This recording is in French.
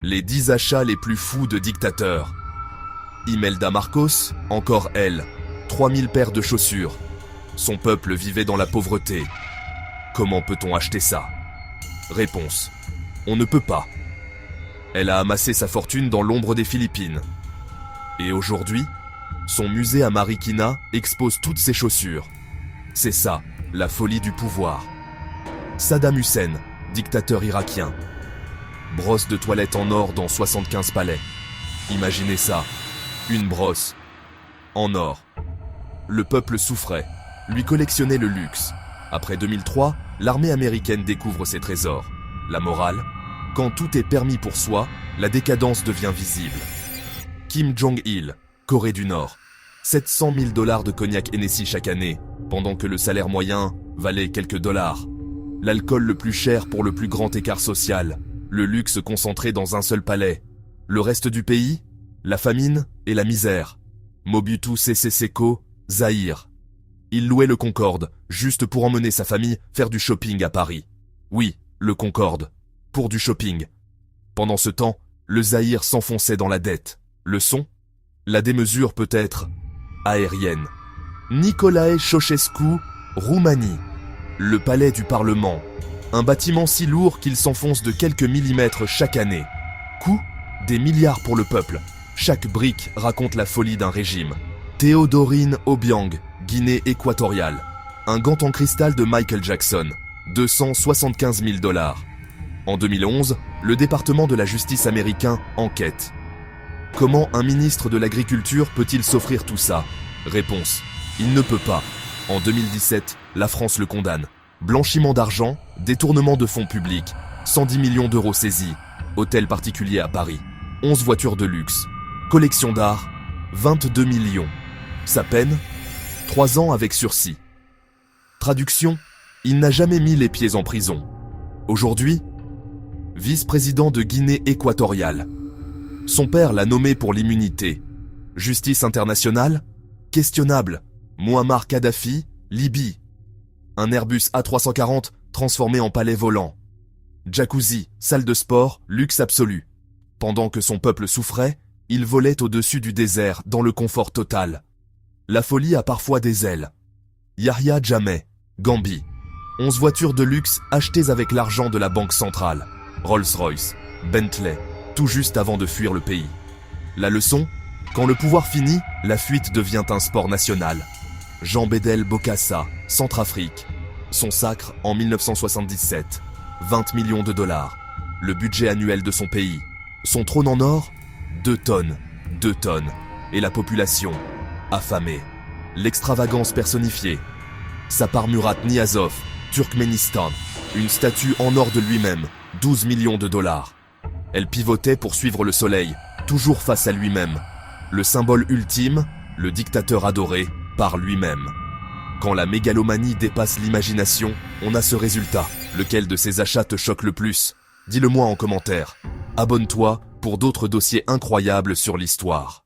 Les 10 achats les plus fous de dictateurs. Imelda Marcos, encore elle, 3000 paires de chaussures. Son peuple vivait dans la pauvreté. Comment peut-on acheter ça? Réponse: on ne peut pas. Elle a amassé sa fortune dans l'ombre des Philippines. Et aujourd'hui, son musée à Marikina expose toutes ses chaussures. C'est ça, la folie du pouvoir. Saddam Hussein, dictateur irakien. Brosse de toilette en or dans 75 palais. Imaginez ça, une brosse en or. Le peuple souffrait, lui collectionnait le luxe. Après 2003, l'armée américaine découvre ses trésors. La morale: quand tout est permis pour soi, la décadence devient visible. Kim Jong-il, Corée du Nord. 700 000 $ de cognac Hennessy chaque année, pendant que le salaire moyen valait quelques dollars. L'alcool le plus cher pour le plus grand écart social. Le luxe concentré dans un seul palais. Le reste du pays, la famine et la misère. Mobutu Sese Seko, Zaïre. Il louait le Concorde, juste pour emmener sa famille faire du shopping à Paris. Oui, le Concorde. Pour du shopping. Pendant ce temps, le Zaïre s'enfonçait dans la dette. Le son? La démesure peut être aérienne. Nicolae Ceausescu, Roumanie. Le palais du Parlement. Un bâtiment si lourd qu'il s'enfonce de quelques millimètres chaque année. Coût? Des milliards pour le peuple. Chaque brique raconte la folie d'un régime. Théodorine Obiang, Guinée équatoriale. Un gant en cristal de Michael Jackson. 275 000 $. En 2011, le département de la justice américain enquête. Comment un ministre de l'Agriculture peut-il s'offrir tout ça? Réponse: il ne peut pas. En 2017, la France le condamne. Blanchiment d'argent, détournement de fonds publics, 110 millions d'euros saisis, hôtel particulier à Paris, 11 voitures de luxe, collection d'art, 22 millions. Sa peine? 3 ans avec sursis. Traduction: il n'a jamais mis les pieds en prison. Aujourd'hui, vice-président de Guinée équatoriale. Son père l'a nommé pour l'immunité. Justice internationale? Questionnable. Muammar Kadhafi, Libye. Un Airbus A340 transformé en palais volant. Jacuzzi, salle de sport, luxe absolu. Pendant que son peuple souffrait, il volait au-dessus du désert dans le confort total. La folie a parfois des ailes. Yahya Jammeh, Gambie. 11 voitures de luxe achetées avec l'argent de la Banque centrale. Rolls-Royce, Bentley, tout juste avant de fuir le pays. La leçon? Quand le pouvoir finit, la fuite devient un sport national. Jean Bédel Bokassa, Centrafrique. Son sacre en 1977. 20 millions de $. Le budget annuel de son pays. Son trône en or? 2 tonnes. 2 tonnes. Et la population? Affamée. L'extravagance personnifiée. Sapar Murat Niyazov, Turkménistan. Une statue en or de lui-même. 12 millions de $. Elle pivotait pour suivre le soleil, toujours face à lui-même. Le symbole ultime, le dictateur adoré, par lui-même. Quand la mégalomanie dépasse l'imagination, on a ce résultat. Lequel de ces achats te choque le plus? Dis-le moi en commentaire. Abonne-toi pour d'autres dossiers incroyables sur l'histoire.